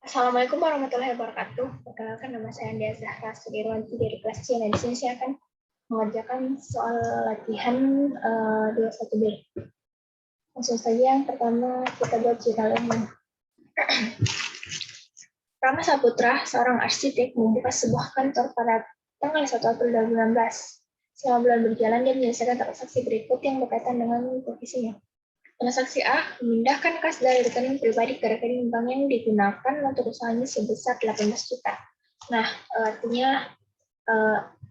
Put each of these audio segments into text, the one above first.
Assalamualaikum warahmatullahi wabarakatuh. Perkenalkan, nama saya Andia Zahra Sudirwanti dari kelas C. Nah, di sini saya akan mengerjakan soal latihan 21B. Langsung saja, yang pertama kita buat jurnal ilmu. Rama Saputra, seorang arsitek, membuka sebuah kantor pada tanggal 1 April 2016. Selama bulan berjalan, dia menyelesaikan transaksi berikut yang berkaitan dengan profesinya. Transaksi A, memindahkan kas dari rekening pribadi ke rekening bank yang digunakan untuk usahanya sebesar 18 juta. Nah, artinya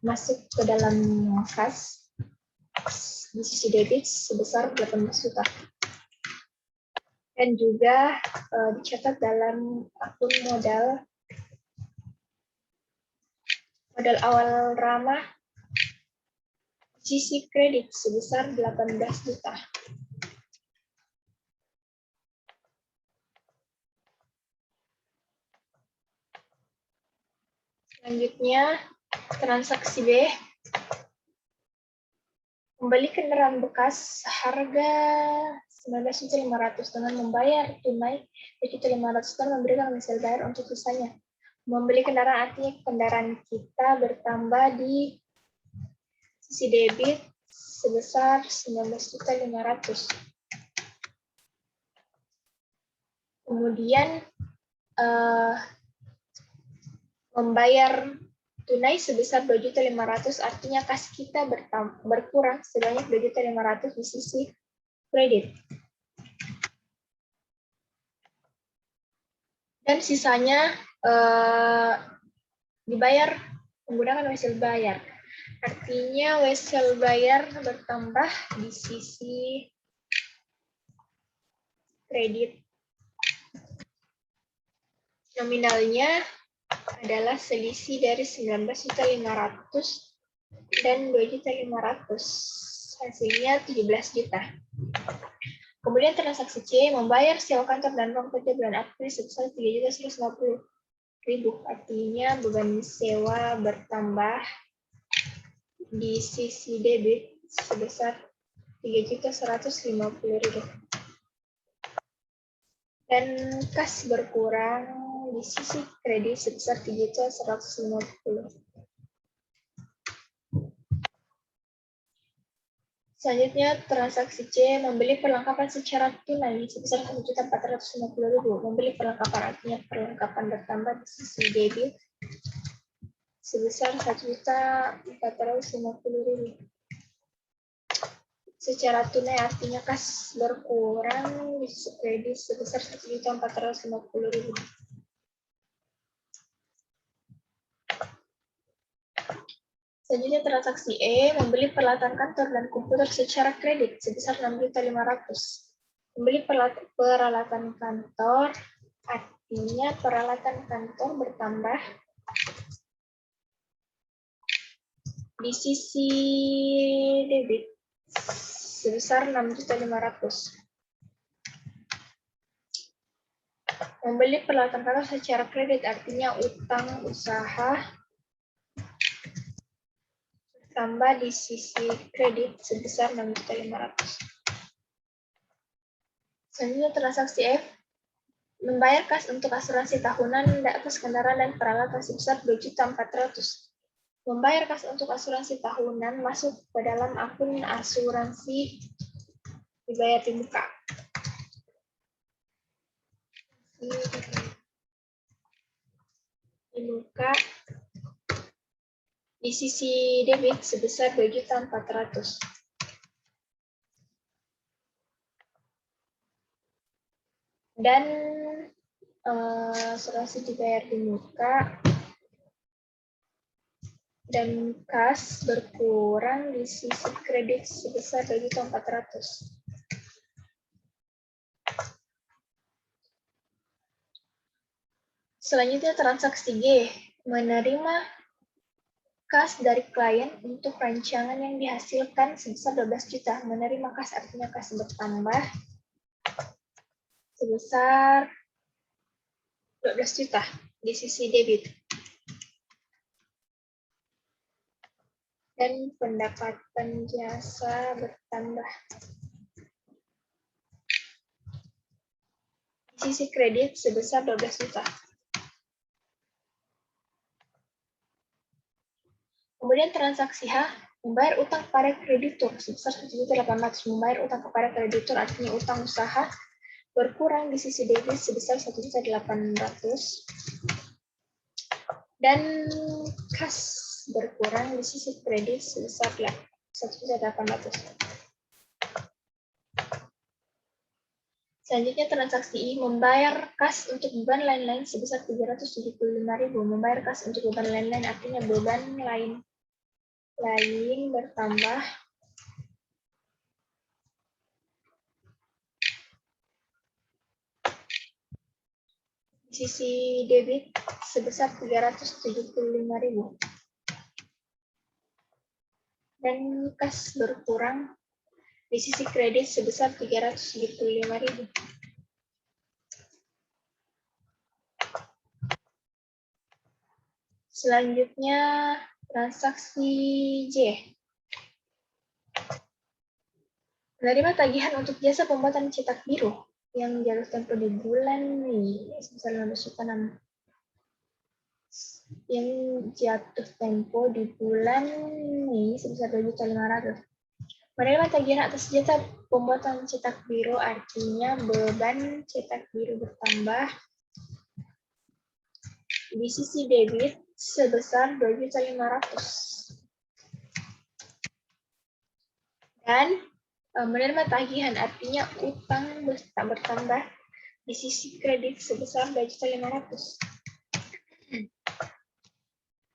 masuk ke dalam kas di sisi debit sebesar 18 juta. Dan juga dicatat dalam akun modal awal Rama sisi kredit sebesar 18 juta. Selanjutnya, transaksi B, membeli kendaraan bekas harga 19.500 dengan membayar tunai 7.500 dan memberikan hasil bayar untuk sisanya. Membeli kendaraan artinya kendaraan kita bertambah di sisi debit sebesar 19.500. Kemudian membayar tunai sebesar 2.500 artinya kas kita berkurang sebanyak 2.500 di sisi kredit. Dan sisanya dibayar menggunakan wesel bayar. Artinya wesel bayar bertambah di sisi kredit. Nominalnya adalah selisih dari 19.500 dan 2.500. Hasilnya 17 juta. Kemudian transaksi C, membayar sewa kantor dan ruang kerja bulan April sebesar 3.150.000. Artinya beban sewa bertambah di sisi debit sebesar 3.150.000. Dan kas berkurang di sisi kredit sebesar 3.150. Selanjutnya, transaksi C, membeli perlengkapan secara tunai sebesar 1.450.000. Membeli perlengkapan artinya perlengkapan bertambah di sisi debit sebesar 1.450.000. Secara tunai artinya kas berkurang di sisi kredit sebesar 1.450.000. Selanjutnya transaksi E, membeli peralatan kantor dan komputer secara kredit sebesar 6.500. Membeli peralatan kantor artinya peralatan kantor bertambah di sisi debit sebesar 6.500. Membeli peralatan kantor secara kredit artinya utang usaha tambah di sisi kredit sebesar 6.500. Selanjutnya transaksi F, membayar kas untuk asuransi tahunan atas kendaraan dan peralatan sebesar 2.400. Membayar kas untuk asuransi tahunan masuk ke dalam akun asuransi dibayar di muka. Di muka di sisi debit sebesar 2.400. Dan asuransi dibayar di muka dan kas berkurang di sisi kredit sebesar 2.400. Selanjutnya transaksi G, menerima kas dari klien untuk rancangan yang dihasilkan sebesar 12 juta. Menerima kas artinya kas bertambah sebesar 12 juta di sisi debit. Dan pendapatan jasa bertambah di sisi kredit sebesar 12 juta. Kemudian transaksi H, membayar utang kepada kreditur sebesar 1.800.000. Membayar utang kepada kreditur artinya utang usaha berkurang di sisi debit sebesar 1.800.000 dan kas berkurang di sisi kredit sebesar 1.800.000. Selanjutnya transaksi I, membayar kas untuk beban lain-lain sebesar 375.000. Membayar kas untuk beban lain-lain artinya beban lain bertambah di sisi debit sebesar 375.000 dan kas berkurang di sisi kredit sebesar 375.000. Selanjutnya transaksi J. Menerima tagihan untuk jasa pembuatan cetak biru yang jatuh tempo di bulan Mei sebesar 15.600. Yang jatuh tempo di bulan Mei sebesar 2.500. Menerima tagihan atas jasa pembuatan cetak biru artinya beban cetak biru bertambah di sisi debit sebesar 2.500.000. Dan menerima tagihan artinya utang bertambah di sisi kredit sebesar 2.500.000.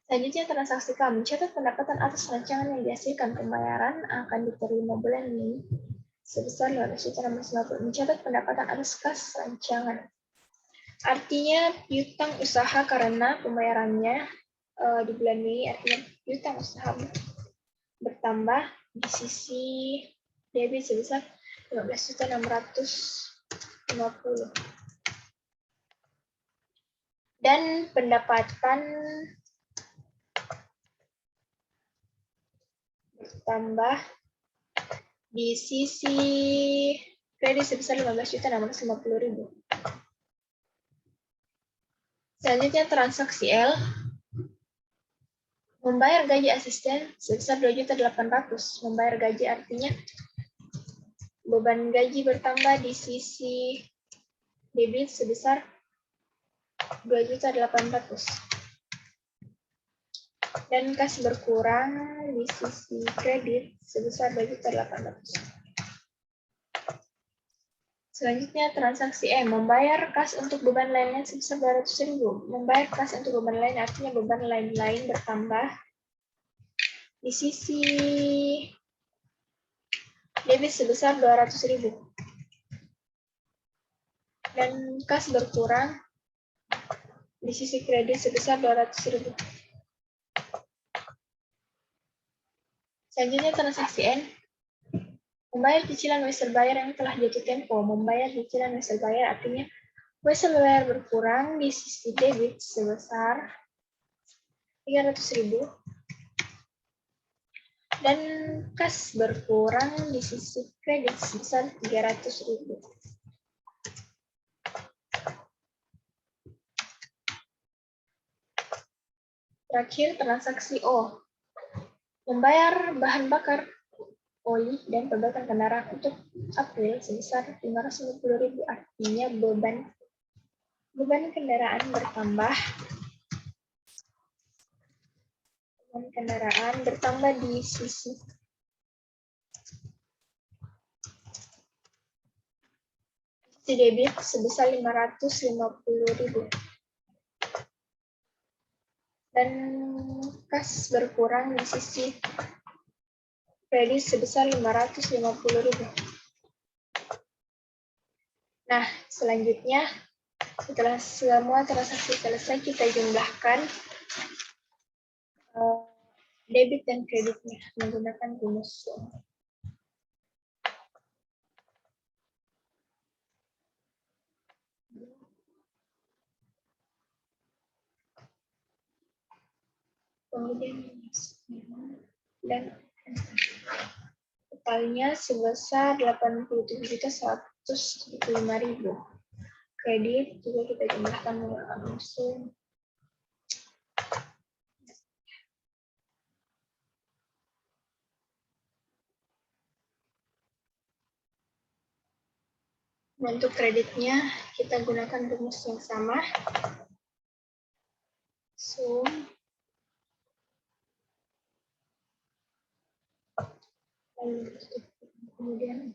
Selanjutnya transaksi K, mencatat pendapatan atas rancangan yang dihasilkan pembayaran akan diterima bulan Mei sebesar 550. Mencatat pendapatan atas kas rancangan. Artinya piutang usaha karena pembayarannya di bulan Mei, artinya piutang usaha bertambah di sisi debit sebesar 15.650. Dan pendapatan bertambah di sisi kredit sebesar 15.650.000. Selanjutnya transaksi L, membayar gaji asisten sebesar 2.800.000. Membayar gaji artinya beban gaji bertambah di sisi debit sebesar 2.800.000. Dan kas berkurang di sisi kredit sebesar 2.800.000. Selanjutnya transaksi M, membayar kas untuk beban lain-lain sebesar 200.000. Membayar kas untuk beban lain artinya beban lain-lain bertambah di sisi debit sebesar 200.000. Dan kas berkurang di sisi kredit sebesar 200.000. Selanjutnya transaksi N, membayar cicilan wesel bayar yang telah jatuh tempo. Membayar cicilan wesel bayar artinya wesel bayar berkurang di sisi debit sebesar 300.000 dan kas berkurang di sisi kredit sebesar 300.000. Terakhir transaksi O, membayar bahan bakar oli dan perbaikan kendaraan untuk April sebesar 550.000 artinya beban kendaraan bertambah. Beban kendaraan bertambah di sisi debit sebesar 550.000 dan kas berkurang di sisi kredit sebesar 550.000. Nah, selanjutnya setelah semua transaksi selesai, kita jumlahkan debit dan kreditnya menggunakan rumus SUM. Kemudian dan totalnya sebesar 87.175.000. Kredit juga kita jumlahkan dengan 。Untuk kreditnya, kita gunakan rumus yang sama. Sum kemudian,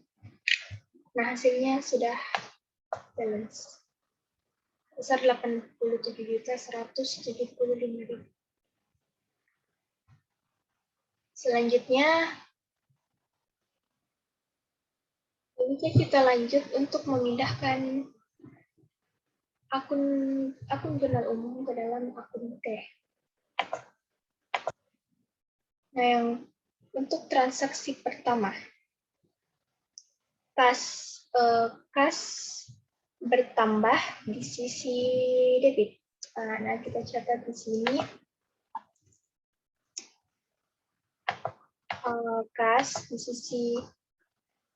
nah hasilnya sudah balance. Besar 87.175.000. Selanjutnya, kita lanjut untuk memindahkan akun jurnal umum ke dalam akun T. Nah, yang untuk transaksi pertama, kas bertambah di sisi debit. Nah, kita catat di sini. Kas di sisi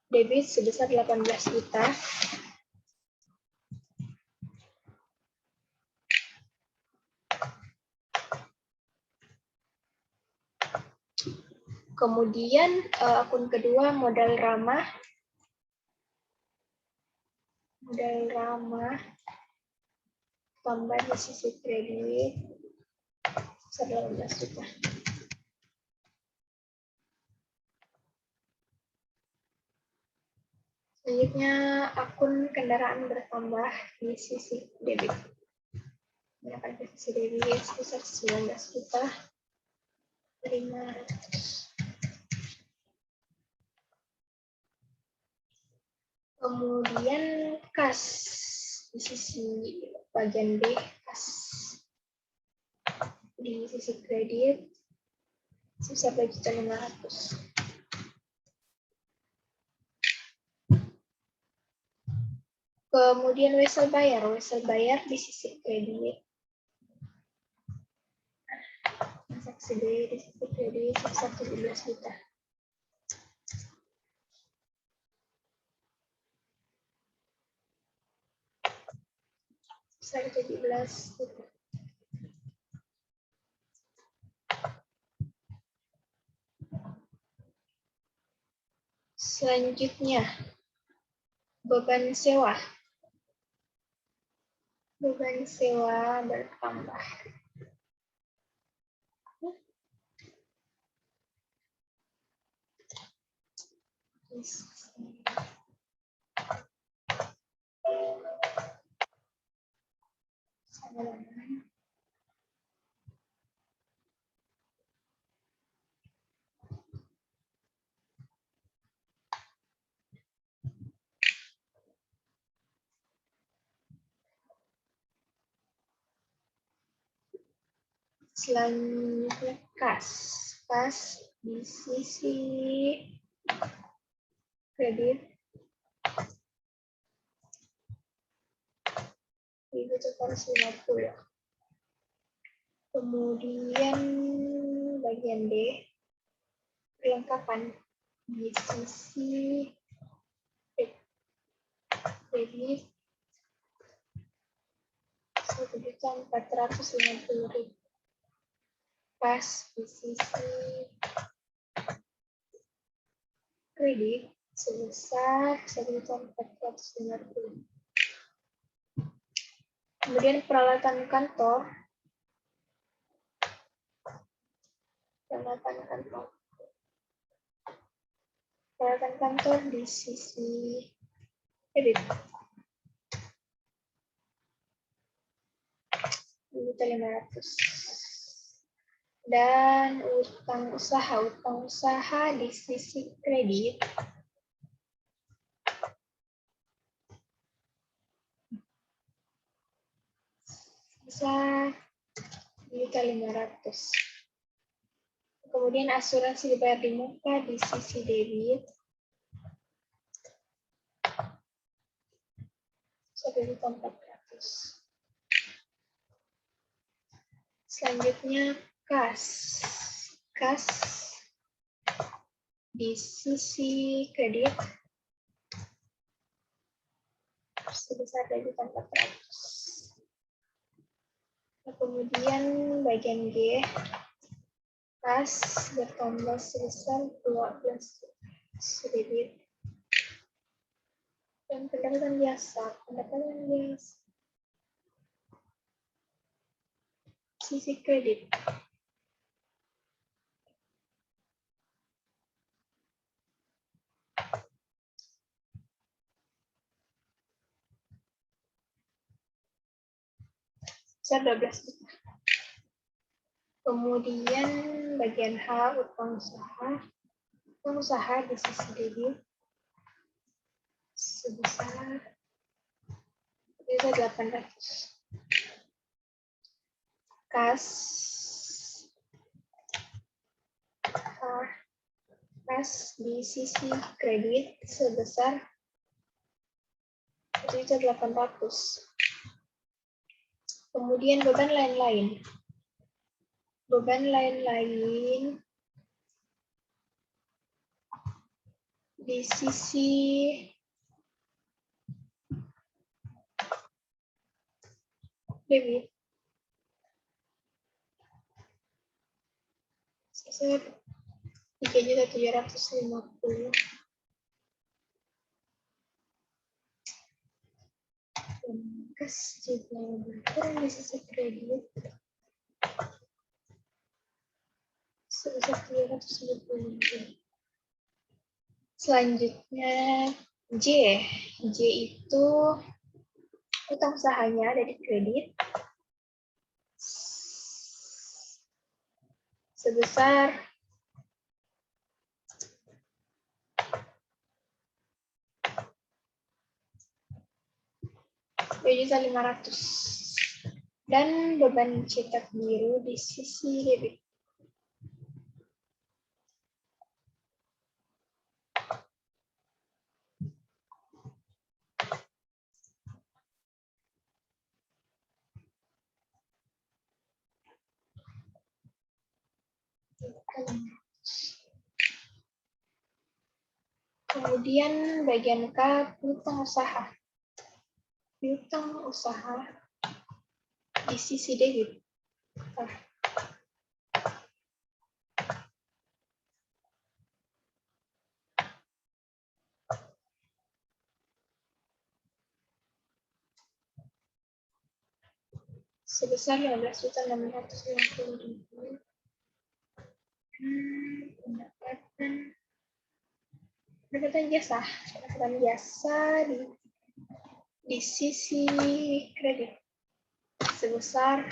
debit sebesar 18 juta. Kemudian akun kedua modal ramah tambah di sisi kredit sebesar 18 juta. Selanjutnya akun kendaraan bertambah di sisi debit. Menggunakan sisi debit sebesar 19 juta 500. Kemudian kas di sisi bagian B, kas di sisi kredit sebesar 2.500.000. Kemudian wesel bayar di sisi kredit. Transaksi B di sisi kredit sebesar 17 juta. Sebesar 17 juta. Selanjutnya, beban sewa. Beban sewa bertambah. Selanjutnya kas di sisi kredit 1.750. Kemudian bagian D, perlengkapan di sisi kredit 1.450.000. Kas di sisi kredit sebesar 1.450.000. Kemudian peralatan kantor di sisi kredit 1.500.000. Dan utang usaha di sisi kredit sebesar 1.500.000. Kemudian asuransi dibayar di muka di sisi debit 1.400.000. Selanjutnya kas di sisi kredit sebesar 2.400.000. Kemudian bagian G, kas bertambah sebesar 12 kredit Dan pendapatan jasa. Sisi kredit. Sebesar 12 juta. Kemudian bagian H, utang usaha. Utang usaha di sisi debit sebesar 800. Kas di sisi kredit sebesar 800. Kemudian beban lain-lain. Beban lain-lain di sisi debit sebesar 3.750. Kas juga berkurang di sisi kredit sebesar 350. Selanjutnya J itu utang usahanya ada di kredit sebesar 2.500.000 dan beban cetak biru di sisi debit Kemudian bagian K, piutang usaha. Piutang usaha di sisi debit. Sebesar 15.650.000. Pendapatan jasa di sisi kredit sebesar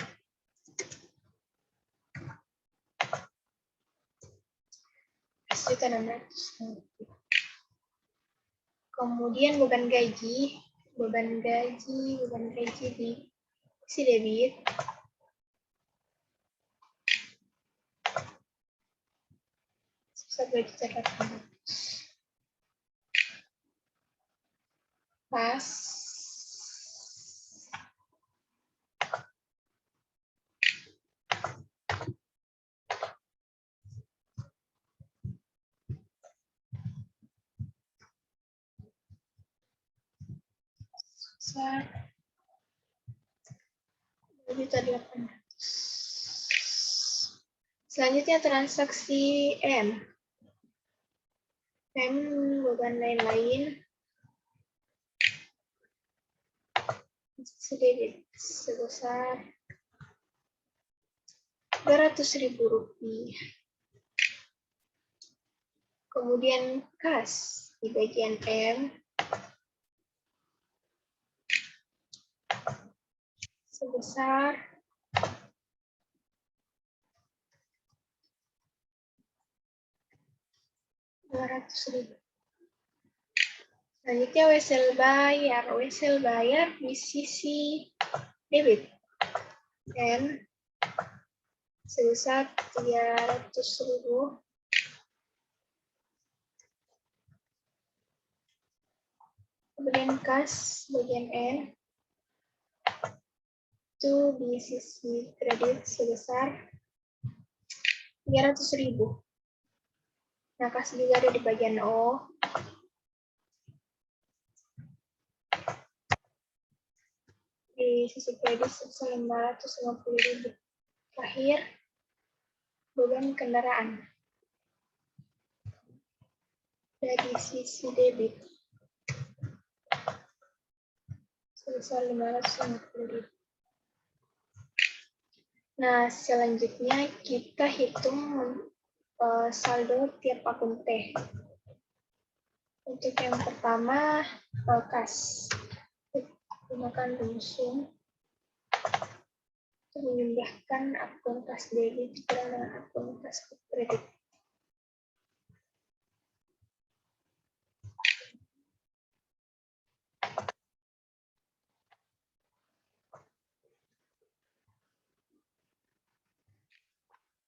11.600.000. Kemudian beban gaji di sisi debit sebesar 2.800.000. Pas sebesar 2.800.000. Selanjutnya transaksi M. Beban lain-lain sedikit sebesar Rp200.000. Kemudian kas di bagian M sebesar Rp200.000. Selanjutnya wesel bayar di sisi debit M sebesar Rp300.000. Kemudian kas bagian N itu di sisi kredit sebesar Rp300.000. Nah, kas juga ada di bagian O. Di sisi kredit sebesar Rp550.000. Terakhir, beban kendaraan dari sisi debit sebesar 550.000. Nah, selanjutnya kita hitung saldo tiap akun T. Untuk yang pertama, kas. Gunakan rumusum untuk menjumlahkan akun kas debit dengan akun kas kredit.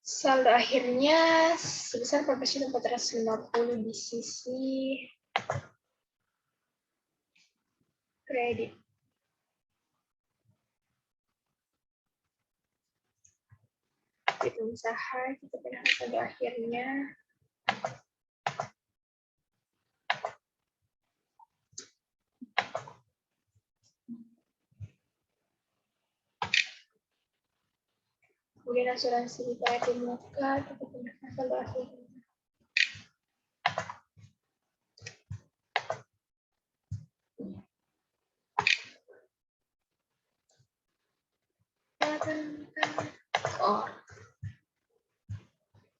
Saldo akhirnya sebesar 14.450 di sisi kredit. Kita usaha, kita pindahkan saldo akhirnya. Kemudian asuransi dibayar di muka, kita pindahkan saldo akhirnya. Oh,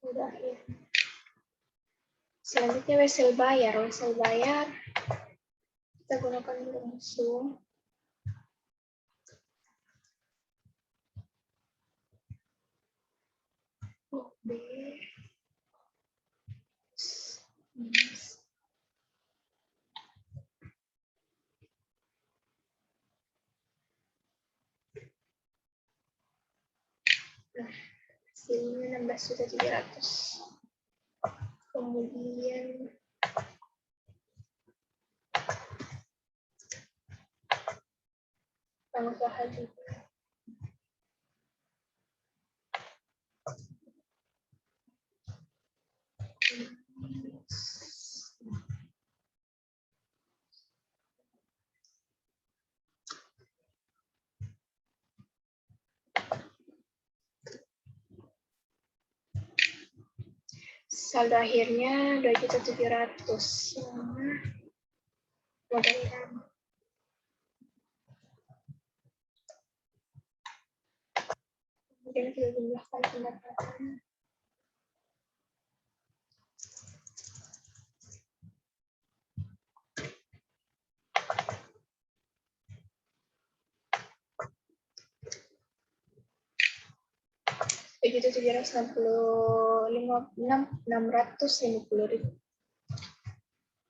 udah ya. Selanjutnya wesel bayar. Wesel bayar kita gunakan langsung. B minus hasilnya 16.300.000. Kemudian pengusaha juga. Saldo akhirnya 2.700.000. Modal lama. Kemudian kita jumlahkan pendapatan. Begitu 650.000.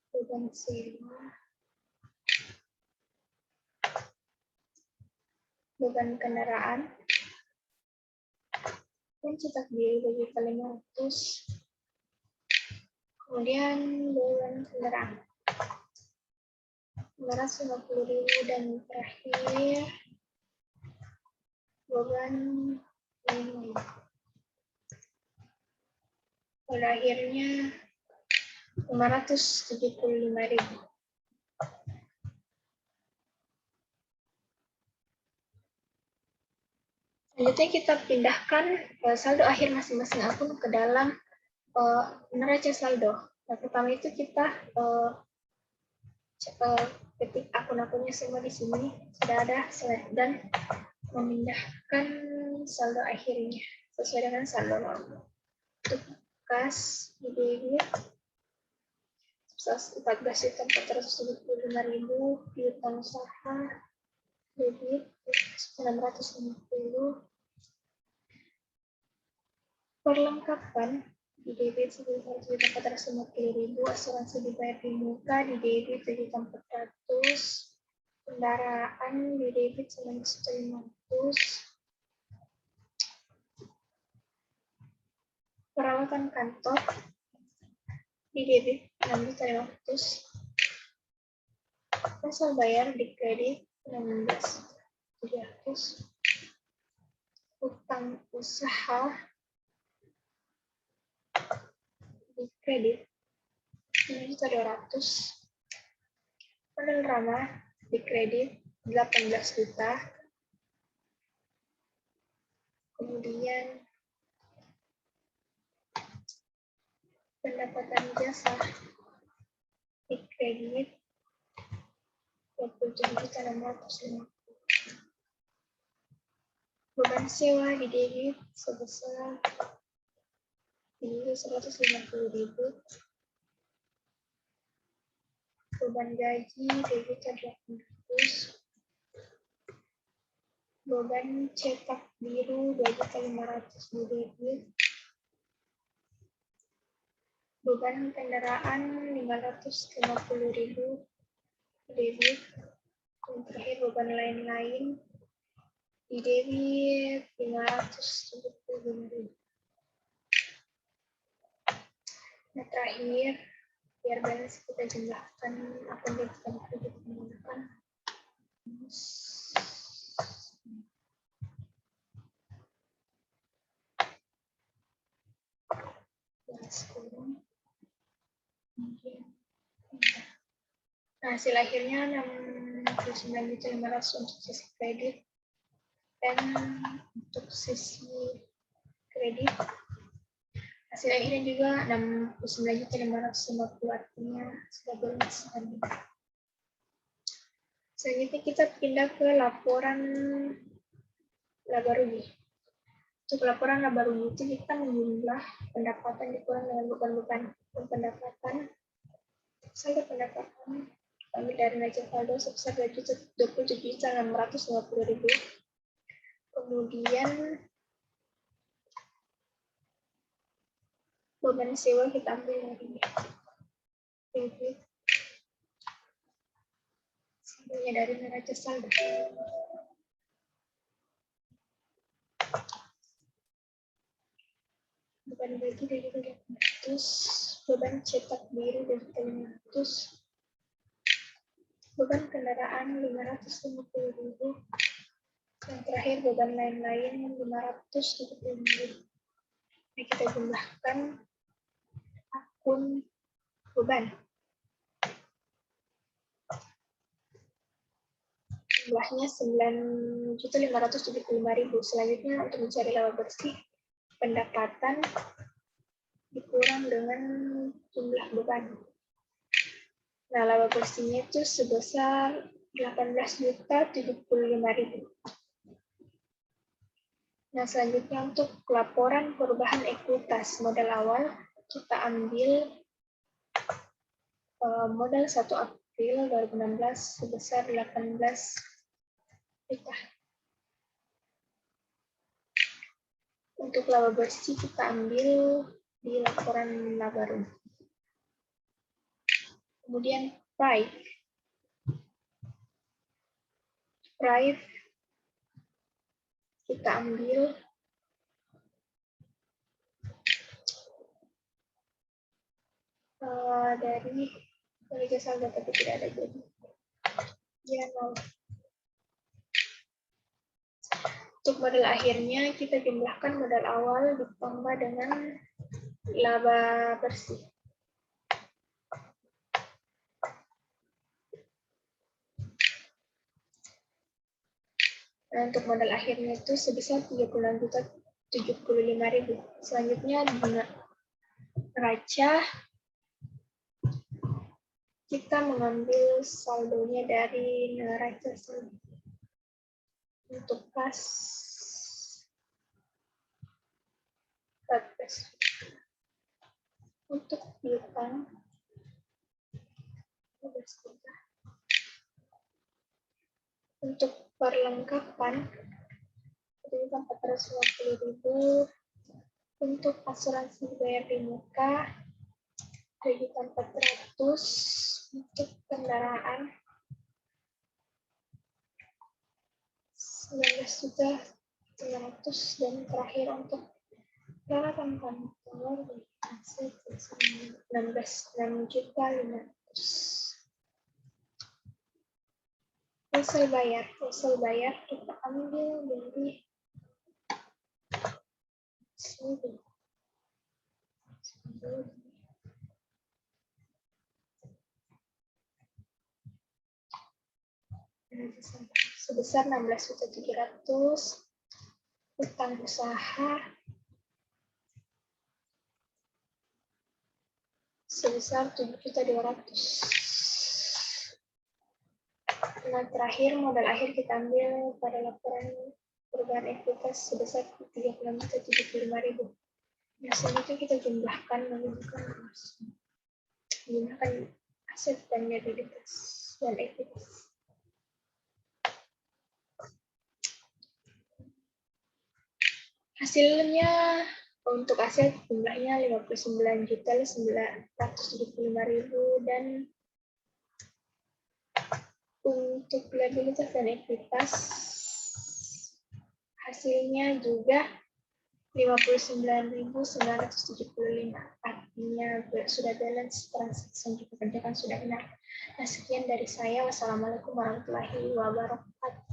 Beban sewa, beban kendaraan, dan cetak biaya bagi 500. Kemudian beban kendaraan 550.000 dan terakhir beban minimum. Pada akhirnya 575.000. Selanjutnya kita pindahkan saldo akhir masing-masing akun ke dalam neraca saldo. Nah, pertama itu kita ketik akun-akunnya semua di sini sudah ada dan memindahkan saldo akhirnya sesuai dengan saldo normal. Untuk kas di debit 14.475.000, piutang usaha debit 650. Perlengkapan di debit 1.450.000, asuransi dibayar di muka di debit 7.400, kendaraan di debit 9.500, peralatan kantor di debit 6.500, pasal bayar di kredit 16.700, utang usaha di kredit 9.200, modal ramah di kredit 18 juta, kemudian pendapatan jasa di kredit 27.650. Beban sewa di debit sebesar 150.000. Beban gaji debit 800. Beban cetak biru 2.500 di debit. Beban kendaraan 550.000 debit. Dan terakhir beban lain-lain di debit 575.000. Nah, terakhir biar balance kita jumlahkan akun debit dan kredit menggunakan nah, hasil akhirnya 69.500 untuk sisi kredit dan untuk sisi kredit hasil akhirnya juga 69.550, artinya sudah balance. Selanjutnya kita pindah ke laporan laba rugi. Untuk laporan laba rugi itu kita menjumlah pendapatan dikurang dengan beban-beban pendapatan. Saldo pendapatan kami dari neraca saldo sebesar 27.650.000. Kemudian beban sewa kita ambil dari debit, saldonya dari neraca saldo. Beban gaji dari 800, beban cetak biru dari 500, beban kendaraan 550.000, dan terakhir beban lain-lain 575.000. Ini kita jumlahkan akun beban. Jumlahnya 9.575.000. Selanjutnya untuk mencari laba bersih, pendapatan dikurang dengan jumlah beban. Nah, laba bersihnya itu sebesar 18.075.000. Nah, selanjutnya untuk laporan perubahan ekuitas modal awal, kita ambil modal 1 April 2016 sebesar 18 juta. Untuk laba bersih kita ambil di laporan laba rugi. Kemudian price kita ambil dari neraca saldo, tapi tidak ada jadi. Ya, nol. Untuk modal akhirnya kita jumlahkan modal awal ditambah dengan laba bersih. Nah, untuk modal akhirnya itu sebesar 36.075.000. Selanjutnya di neraca kita mengambil saldonya dari neraca saldo. Untuk kas untuk piutang untuk perlengkapan itu 450.000. Untuk asuransi bayar di muka 3.400. Untuk kendaraan 19.300, dan terakhir untuk peralatan kantor 16.500. Hasil bayar kita ambil dari sini. Sebesar 16.700. Utang usaha sebesar 7.200. Nah, terakhir modal akhir kita ambil pada laporan perubahan ekuitas sebesar 30.075.000. Nah, selanjutnya kita jumlahkan aset dan liabilitas dan ekuitas. Hasilnya untuk aset jumlahnya 59.975.000 dan untuk liabilitas dan ekuitas hasilnya juga 59.975. Artinya sudah balance, transaksi yang kita kerjakan sudah benar. Nah, sekian dari saya. Wassalamualaikum warahmatullahi wabarakatuh.